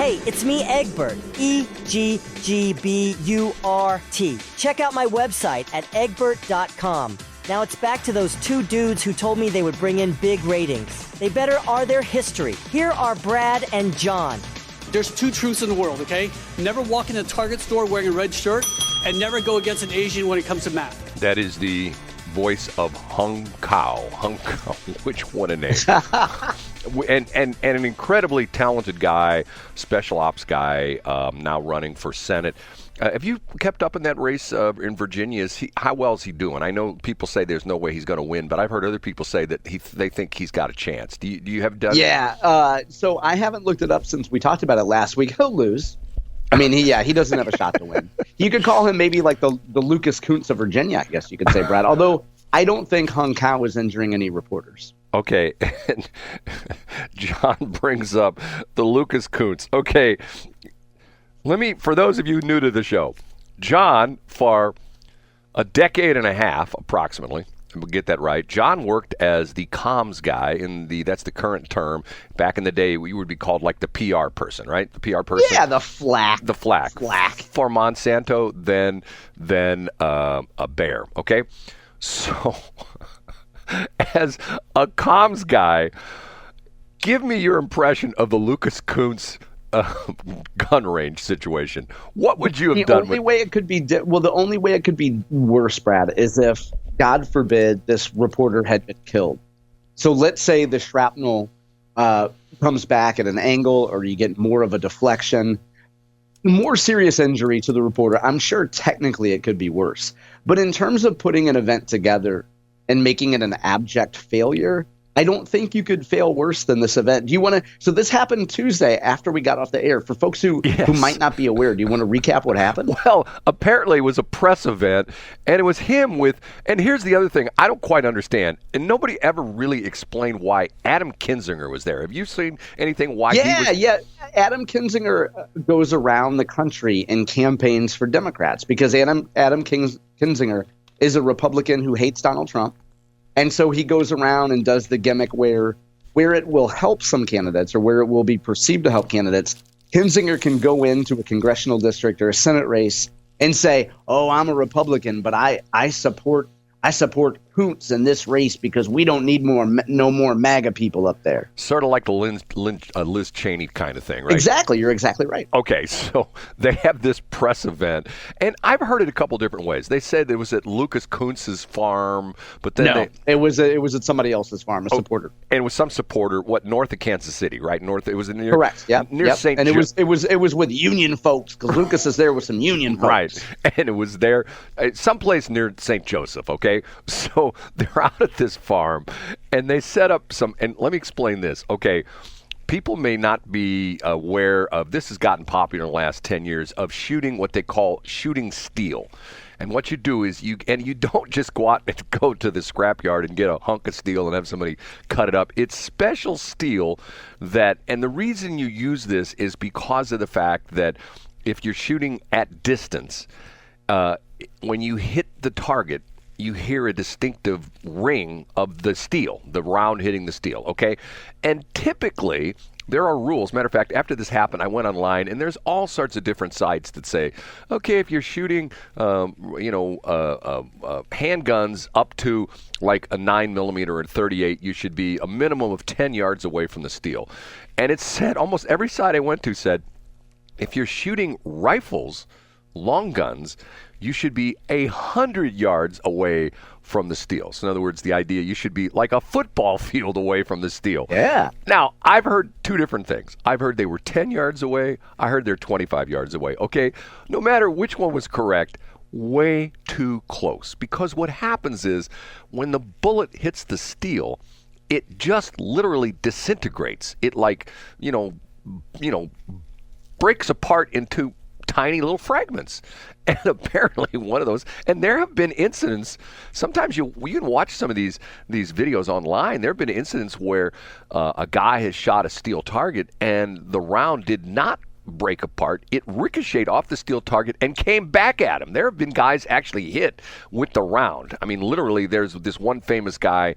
Hey, it's me, Egbert. Egggburt. Check out my website at Eggburt.com. Now it's back to those two dudes who told me they would bring in big ratings. They better are their history. Here are Brad and John. There's two truths in the world, okay? Never walk in a Target store wearing a red shirt, and never go against an Asian when it comes to math. That is the voice of Hung Kao. Hung Kao, which what a name. and an incredibly talented guy, special ops guy, now running for Senate. Have you kept up in that race in Virginia? How well is he doing? I know people say there's no way he's going to win, but I've heard other people say that they think he's got a chance. Do you have done? Yeah. So I haven't looked it up since we talked about it last week. He'll lose. I mean, he doesn't have a shot to win. You could call him maybe like the Lucas Kunce of Virginia, I guess you could say, Brad. Although I don't think Hung Kao is injuring any reporters. Okay. And John brings up the Lucas Kunce. Okay. For those of you new to the show, John, for a decade and a half, approximately, we'll get that right, John worked as the comms guy that's the current term. Back in the day, we would be called like the PR person, right? The PR person. Yeah, the flack. The flack. For Monsanto, then a bear, okay? So, as a comms guy, give me your impression of the Lucas Kunce gun range situation. What would you have done? The only way it could be worse, Brad, is if, God forbid, this reporter had been killed. So let's say the shrapnel comes back at an angle, or you get more of a deflection, more serious injury to the reporter. I'm sure technically it could be worse. But in terms of putting an event together and making it an abject failure, I don't think you could fail worse than this event. Do you want to? So this happened Tuesday after we got off the air. For folks who might not be aware, do you want to recap what happened? Well, apparently it was a press event, and it was him with. And here's the other thing I don't quite understand, and nobody ever really explained why Adam Kinzinger was there. Have you seen anything why? Yeah. Adam Kinzinger goes around the country and campaigns for Democrats because Adam Kinzinger is a Republican who hates Donald Trump. And so he goes around and does the gimmick where it will help some candidates or where it will be perceived to help candidates. Kinzinger can go into a congressional district or a Senate race and say, "Oh, I'm a Republican, but I support Kunce in this race because we don't need no more MAGA people up there." Sort of like the Liz Cheney kind of thing, right? Exactly. You're exactly right. Okay, so they have this press event, and I've heard it a couple different ways. They said it was at Lucas Kunce's farm, but then it was at somebody else's farm, a supporter. And it was some supporter, north of Kansas City, right? It was near. Correct. Yeah. Near St. And it was with Union folks because Lucas is there with some Union folks. Right, and it was there, someplace near St. Joseph. Okay, so they're out at this farm, and they set up and let me explain this. Okay, people may not be aware of this. Has gotten popular in the last 10 years of shooting what they call shooting steel. And what you do is you don't just go out and go to the scrapyard and get a hunk of steel and have somebody cut it up. It's special steel and the reason you use this is because of the fact that if you're shooting at distance, when you hit the target, you hear a distinctive ring of the steel, the round hitting the steel, okay? And typically, there are rules. Matter of fact, after this happened, I went online, and there's all sorts of different sites that say, okay, if you're shooting, handguns up to like a 9mm or a 38, you should be a minimum of 10 yards away from the steel. And it said, almost every site I went to said, if you're shooting rifles, long guns, you should be 100 yards away from the steel. So in other words, the idea you should be like a football field away from the steel. Yeah. Now, I've heard two different things. I've heard they were 10 yards away. I heard they're 25 yards away. Okay, no matter which one was correct, way too close. Because what happens is when the bullet hits the steel, it just literally disintegrates. It breaks apart into tiny little fragments. And apparently one of those, and there have been incidents, sometimes you can watch some of these videos online. There have been incidents where a guy has shot a steel target and the round did not break apart. It ricocheted off the steel target and came back at him. There have been guys actually hit with the round. I mean, literally, there's this one famous guy,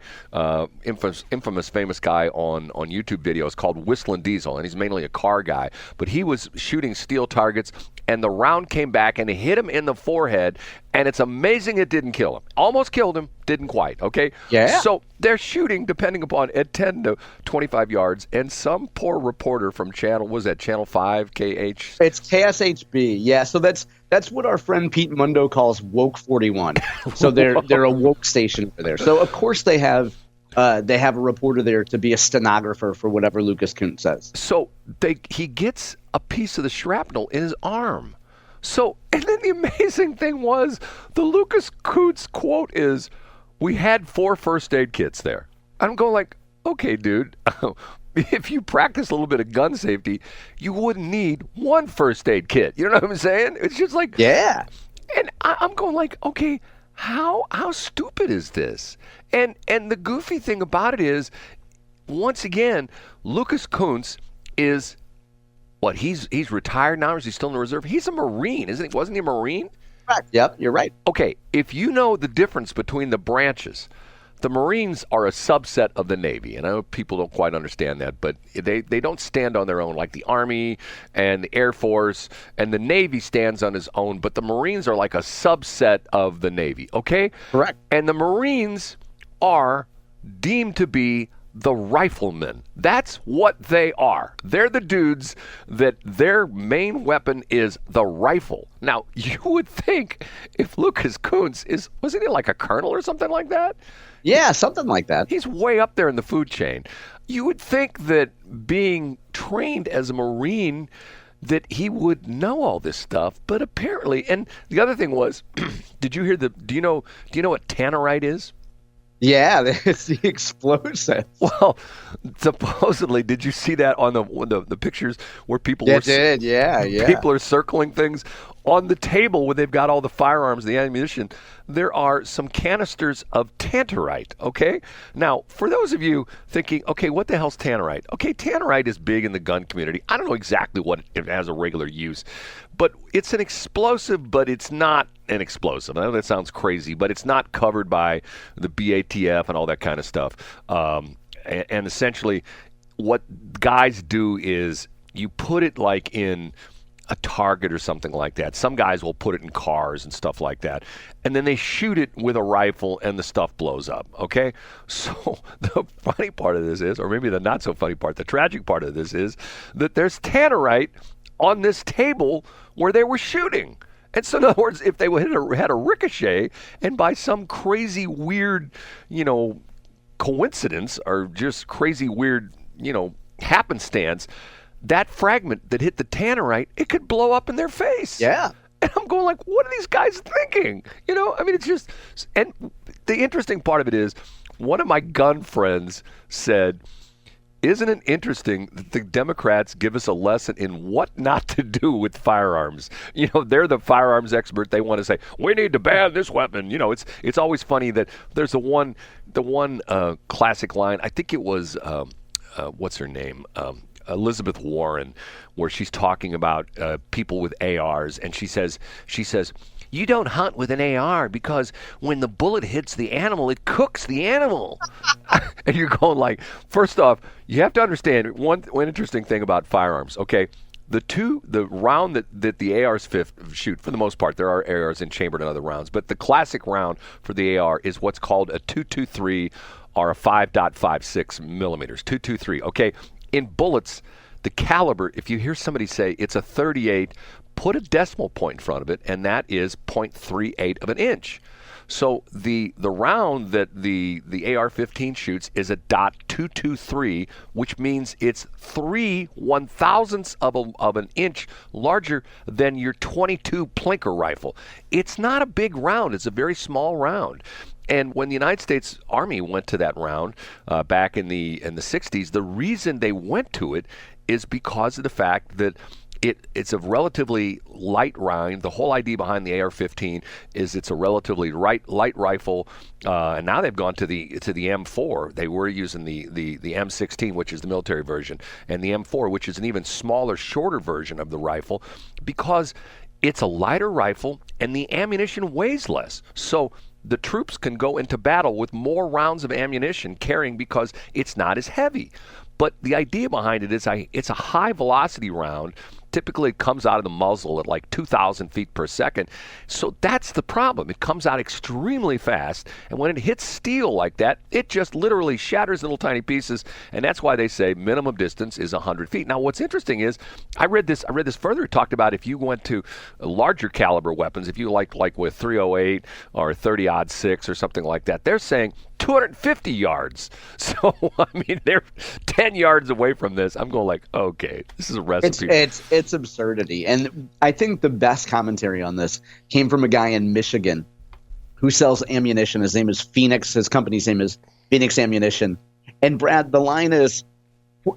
infamous famous guy on YouTube videos called Whistling Diesel, and he's mainly a car guy. But he was shooting steel targets, and the round came back and it hit him in the forehead, and it's amazing it didn't kill him. Almost killed him, didn't quite, okay? Yeah. So they're shooting, depending upon, at 10 to 25 yards, and some poor reporter from Channel 5, KH? It's KSHB, yeah. So that's what our friend Pete Mundo calls Woke 41. So they're a woke station over there. So of course they have a reporter there to be a stenographer for whatever Lucas Kunce says. So he gets a piece of the shrapnel in his arm. So, and then the amazing thing was, the Lucas Kunce quote is, "We had 4 first aid kits there." I'm going like, okay, dude, if you practice a little bit of gun safety, you wouldn't need 1 first aid kit. You know what I'm saying? It's just like, yeah. And I'm going like, okay, how stupid is this? And the goofy thing about it is, once again, Lucas Kunce is, what, he's retired now, or is he still in the reserve? He's a Marine, isn't he? Wasn't he a Marine? Right. Yep, you're right. Okay, if you know the difference between the branches, the Marines are a subset of the Navy, and I know people don't quite understand that, but they don't stand on their own like the Army and the Air Force, and the Navy stands on its own, but the Marines are like a subset of the Navy, okay? Correct. And the Marines are deemed to be the riflemen. That's what they are. They're the dudes that their main weapon is the rifle. Now, you would think if Lucas Kunce wasn't he like a colonel or something like that? Yeah, something like that. He's way up there in the food chain. You would think that being trained as a Marine, that he would know all this stuff, but apparently, and the other thing was, do you know what tannerite is? Yeah, it's the explosive. Well, supposedly, did you see that on the pictures where people people are circling things on the table where they've got all the firearms, the ammunition? There are some canisters of tannerite, okay? Now, for those of you thinking, okay, what the hell's tannerite? Okay, tannerite is big in the gun community. I don't know exactly what it has a regular use, but it's an explosive, but it's not an explosive. I know that sounds crazy, but it's not covered by the BATF and all that kind of stuff. And essentially, what guys do is you put it like in a target or something like that. Some guys will put it in cars and stuff like that. And then they shoot it with a rifle and the stuff blows up, okay? So the funny part of this is, or maybe the not so funny part, the tragic part of this is that there's tannerite on this table where they were shooting. And so in other words, if they had a ricochet, and by some crazy weird, coincidence or just crazy weird, happenstance, that fragment that hit the tannerite, it could blow up in their face. Yeah. And I'm going like, what are these guys thinking? It's just, and the interesting part of it is, one of my gun friends said, isn't it interesting that the Democrats give us a lesson in what not to do with firearms? They're the firearms expert. They want to say, we need to ban this weapon. It's always funny that there's the one classic line. I think it was, what's her name? Elizabeth Warren, where she's talking about people with ARs, and she says, you don't hunt with an AR because when the bullet hits the animal, it cooks the animal. And you're going like, first off, you have to understand one interesting thing about firearms, okay? The round that the ARs shoot, for the most part, there are ARs in chambered in other rounds, but the classic round for the AR is what's called a .223 or a 5.56 millimeters, 223, okay? In bullets, the caliber, if you hear somebody say it's a 38, put a decimal point in front of it, and that is 0.38 of an inch. So the round that the AR-15 shoots is a .223, which means it's 3/1000ths of an inch larger than your .22 Plinker rifle. It's not a big round. It's a very small round. And when the United States Army went to that round back in the 60s, the reason they went to it is because of the fact that It's a relatively light round. The whole idea behind the AR-15 is it's a relatively light rifle, and now they've gone to the M4. They were using the M16, which is the military version, and the M4, which is an even smaller, shorter version of the rifle, because it's a lighter rifle and the ammunition weighs less. So the troops can go into battle with more rounds of ammunition carrying because it's not as heavy. But the idea behind it is it's a high velocity round. Typically, it comes out of the muzzle at like 2,000 feet per second. So that's the problem. It comes out extremely fast. And when it hits steel like that, it just literally shatters little tiny pieces. And that's why they say minimum distance is 100 feet. Now, what's interesting is I read this further. It talked about if you went to larger caliber weapons, if you like with 308 or 30-06 or something like that, they're saying 250 yards. So, I mean, they're 10 yards away from this. I'm going like, okay, this is a recipe. It's absurdity. And I think the best commentary on this came from a guy in Michigan who sells ammunition. His name is Phoenix. His company's name is Phoenix Ammunition. And Brad, the line is,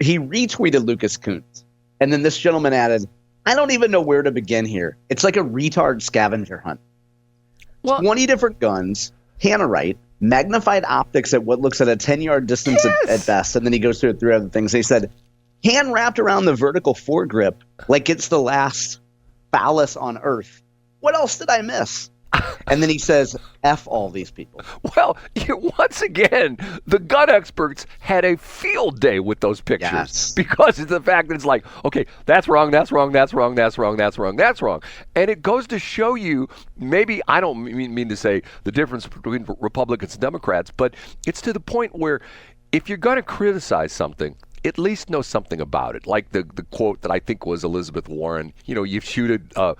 he retweeted Lucas Kunce. And then this gentleman added, I don't even know where to begin here. It's like a retard scavenger hunt. Well, 20 different guns, Tannerite, magnified optics at what looks at a 10-yard distance at best. And then he goes through 3 other things. He said, hand wrapped around the vertical foregrip like it's the last phallus on Earth. What else did I miss? And then he says, F all these people. Well, once again, the gun experts had a field day with those pictures. Yes. Because of the fact that it's like, okay, that's wrong, that's wrong, that's wrong, that's wrong, that's wrong, that's wrong. And it goes to show you, maybe I don't mean to say the difference between Republicans and Democrats, but it's to the point where if you're going to criticize something, at least know something about it. Like the quote that I think was Elizabeth Warren, you shoot a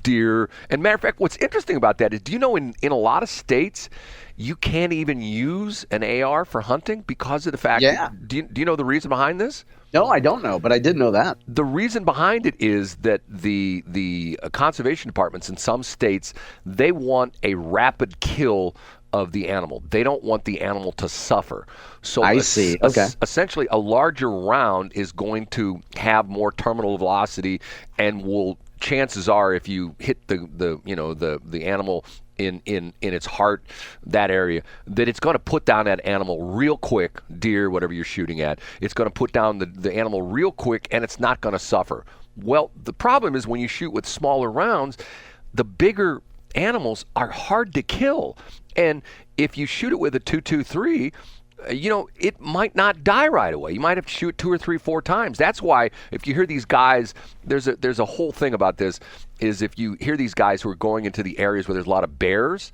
deer. And matter of fact, what's interesting about that is, do you know in a lot of states, you can't even use an AR for hunting because of the fact that, do you know the reason behind this? No, I don't know, but I did know that. The reason behind it is that the conservation departments in some states, they want a rapid kill of the animal. They don't want the animal to suffer. So I see. Okay. Essentially, a larger round is going to have more terminal velocity, and chances are, if you hit the animal in its heart, that area, that it's going to put down that animal real quick, deer, whatever you're shooting at. It's going to put down the animal real quick, and it's not going to suffer. Well, the problem is when you shoot with smaller rounds, the bigger animals are hard to kill. And if you shoot it with a .223, it might not die right away. You might have to shoot 2 or 3, 4 times. That's why if you hear these guys, there's a whole thing about this, is if you hear these guys who are going into the areas where there's a lot of bears,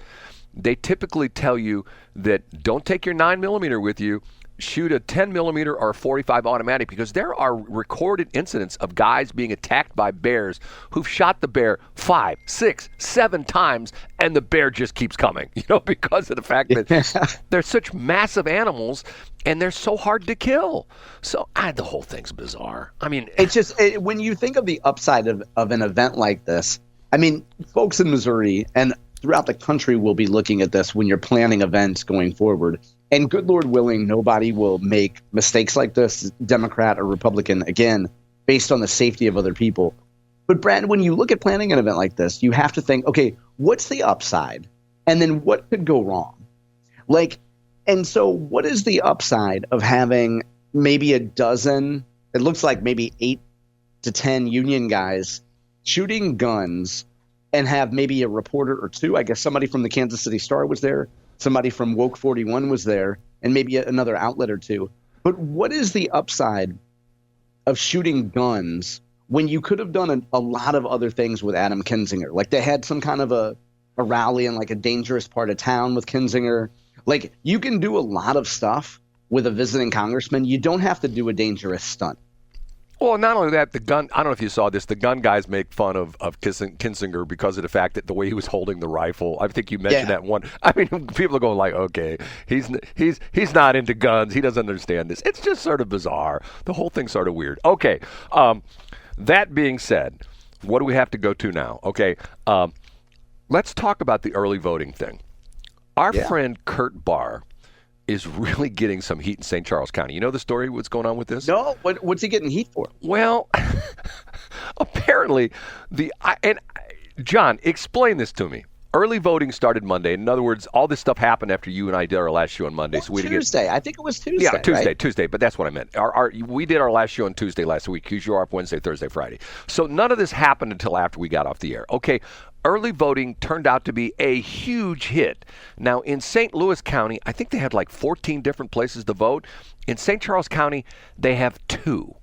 they typically tell you that don't take your 9mm with you. Shoot a 10mm or a 45 automatic, because there are recorded incidents of guys being attacked by bears who've shot the bear 5, 6, 7 times, and the bear just keeps coming, because of the fact that they're such massive animals and they're so hard to kill. So the whole thing's bizarre. I mean, it's just when you think of the upside of an event like this, I mean, folks in Missouri and throughout the country will be looking at this when you're planning events going forward. And good Lord willing, nobody will make mistakes like this, Democrat or Republican, again, based on the safety of other people. But Brad, when you look at planning an event like this, you have to think, okay, what's the upside? And then what could go wrong? And so what is the upside of having maybe a dozen, it looks like maybe 8 to 10 union guys shooting guns, and have maybe a reporter or 2? I guess somebody from the Kansas City Star was there. Somebody from Woke 41 was there, and maybe another outlet or 2. But what is the upside of shooting guns when you could have done a lot of other things with Adam Kinzinger? Like they had some kind of a rally in like a dangerous part of town with Kinzinger. Like you can do a lot of stuff with a visiting congressman. You don't have to do a dangerous stunt. Well, not only that, I don't know if you saw this, the gun guys make fun of Kinzinger because of the fact that the way he was holding the rifle. I think you mentioned that one. I mean, people are going like, okay, he's not into guns. He doesn't understand this. It's just sort of bizarre. The whole thing's sort of weird. Okay, that being said, what do we have to go to now? Okay, let's talk about the early voting thing. Our friend Kurt Barr is really getting some heat in St. Charles County. You know the story, what's going on with this? No, what's he getting heat for? Well, apparently, John, explain this to me. Early voting started Monday. In other words, all this stuff happened after you and I did our last show on Monday. So we Tuesday. I think it was Tuesday. Yeah, Tuesday, right? Tuesday. But that's what I meant. We did our last show on Tuesday last week. You were off Wednesday, Thursday, Friday. So none of this happened until after we got off the air. Okay, early voting turned out to be a huge hit. Now, in St. Louis County, I think they had like 14 different places to vote. In St. Charles County, they have 2.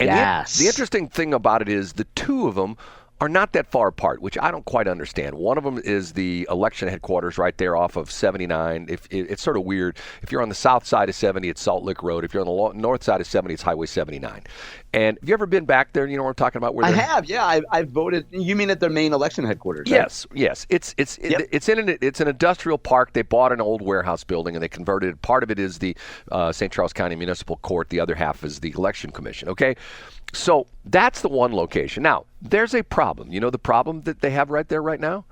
And yes. The interesting thing about it is the 2 of them are not that far apart, which I don't quite understand. One of them is the election headquarters right there off of 79. It's sort of weird. If you're on the south side of 70, it's Salt Lick Road. If you're on the north side of 70, it's Highway 79. And have you ever been back there? You know what I'm talking about? I have, yeah. I've voted. You mean at their main election headquarters? Right? Yes. It's an industrial park. They bought an old warehouse building and they converted it. Part of it is the St. Charles County Municipal Court. The other half is the Election Commission. Okay. So that's the one location. Now, there's a problem. You know the problem that they have right there right now?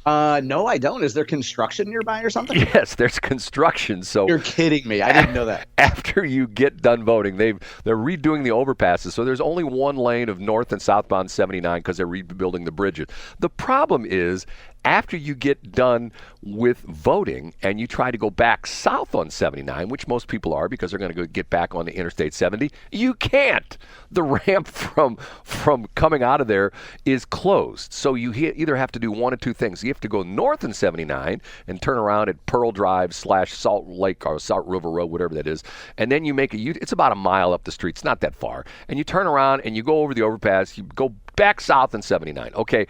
No, I don't. Is there construction nearby or something? Yes, there's construction. So you're kidding me. I didn't know that. After you get done voting, they're redoing the overpasses. So there's only one lane of north and southbound 79 because they're rebuilding the bridges. The problem is after you get done with voting and you try to go back south on 79, which most people are because they're going to go get back onto Interstate 70, you can't. The ramp from coming out of there is closed. So you either have to do one of two things. You have to go north in 79 and turn around at Pearl Drive / Salt Lake or Salt River Road, whatever that is, and then you make it's about a mile up the street. It's not that far. And you turn around and you go over the overpass. You go back south in 79. Okay.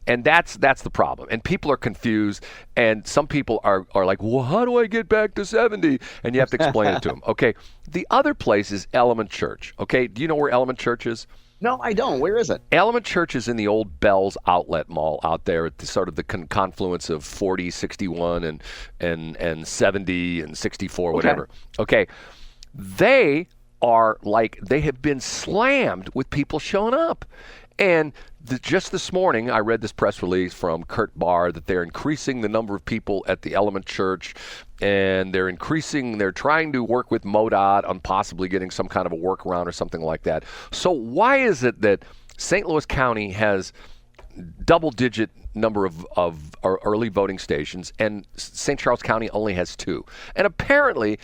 And that's the problem. And people are confused. And some people are like, well, how do I get back to 70? And you have to explain it to them. Okay. The other place is Element Church. Okay. Do you know where Element Church is? No, I don't. Where is it? Element Church is in the old Bell's Outlet Mall out there at the sort of the confluence of 40, 61, and 70 and 64, whatever. Okay. They have been slammed with people showing up. And just this morning, I read this press release from Kurt Barr that they're increasing the number of people at the Element Church, and they're trying to work with MoDOT on possibly getting some kind of a workaround or something like that. So why is it that St. Louis County has double-digit number of early voting stations and St. Charles County only has 2? And apparently,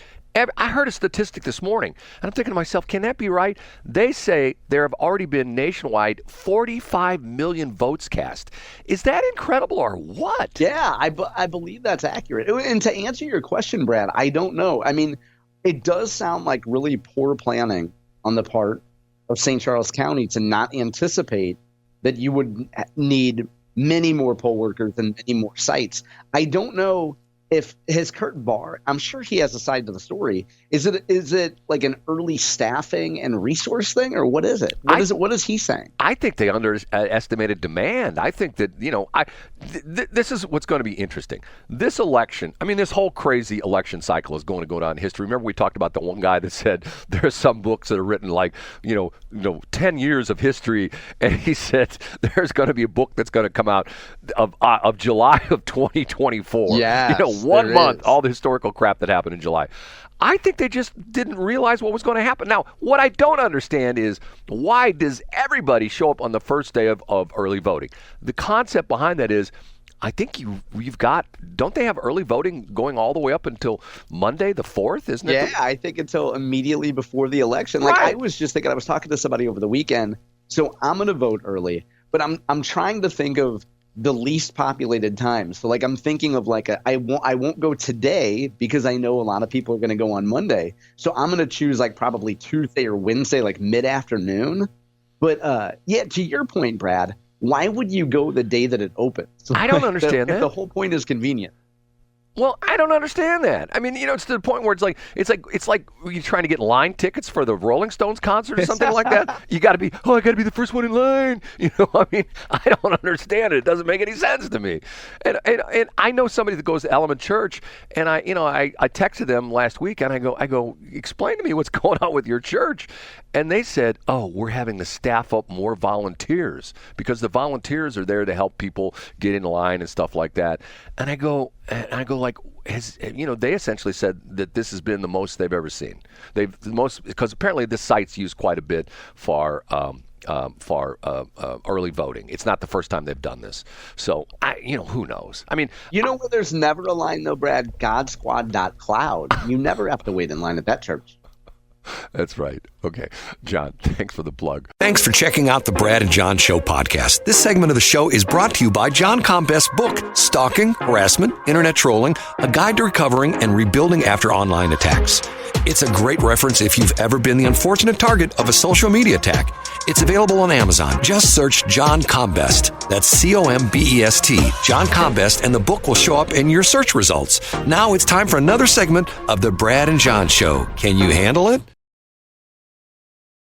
I heard a statistic this morning, and I'm thinking to myself, can that be right? They say there have already been nationwide 45 million votes cast. Is that incredible or what? Yeah, I believe that's accurate. And to answer your question, Brad, I don't know. I mean, it does sound like really poor planning on the part of St. Charles County to not anticipate that you would need many more poll workers and many more sites. I don't know. If his Kurt Barr, I'm sure he has a side to the story. Is it like an early staffing and resource thing, or what is it? What is he saying? I think they underestimated demand. I think that this is what's going to be interesting. This election, I mean, this whole crazy election cycle is going to go down in history. Remember we talked about the one guy that said there are some books that are written like 10 years of history, and he said there's going to be a book that's going to come out of July of 2024. Yeah. 1 month, all the historical crap that happened in July. I think they just didn't realize what was going to happen. Now, what I don't understand is why does everybody show up on the first day of early voting? The concept behind that is I think you've got, don't they have early voting going all the way up until Monday the 4th, isn't it? Yeah, I think until immediately before the election. Like I was just thinking, I was talking to somebody over the weekend, so I'm going to vote early, but I'm trying to think of the least populated times. So like I'm thinking of like I won't go today because I know a lot of people are going to go on Monday. So I'm going to choose like probably Tuesday or Wednesday, like mid-afternoon. But yeah, to your point, Brad, why would you go the day that it opens? I don't understand that. The whole point is convenient. Well, I don't understand that. I mean, it's to the point where it's like you're trying to get line tickets for the Rolling Stones concert or something like that. I got to be the first one in line. I mean, I don't understand it. It doesn't make any sense to me. And I know somebody that goes to Element Church, and I texted them last week, and I go, explain to me what's going on with your church. And they said, we're having to staff up more volunteers because the volunteers are there to help people get in line and stuff like that. And I go like, they essentially said that this has been the most they've ever seen. Because apparently this site's used quite a bit for for early voting. It's not the first time they've done this. So, who knows? I mean, you know where there's never a line though, Brad? GodSquad.cloud. You never have to wait in line at that church. That's right. Okay. John, thanks for the plug. Thanks for checking out the Brad and John Show podcast. This segment of the show is brought to you by John Combest's book, Stalking, Harassment, Internet Trolling, A Guide to Recovering and Rebuilding After Online Attacks. It's a great reference if you've ever been the unfortunate target of a social media attack. It's available on Amazon. Just search John Combest. That's Combest, John Combest, and the book will show up in your search results. Now it's time for another segment of the Brad and John Show. Can you handle it?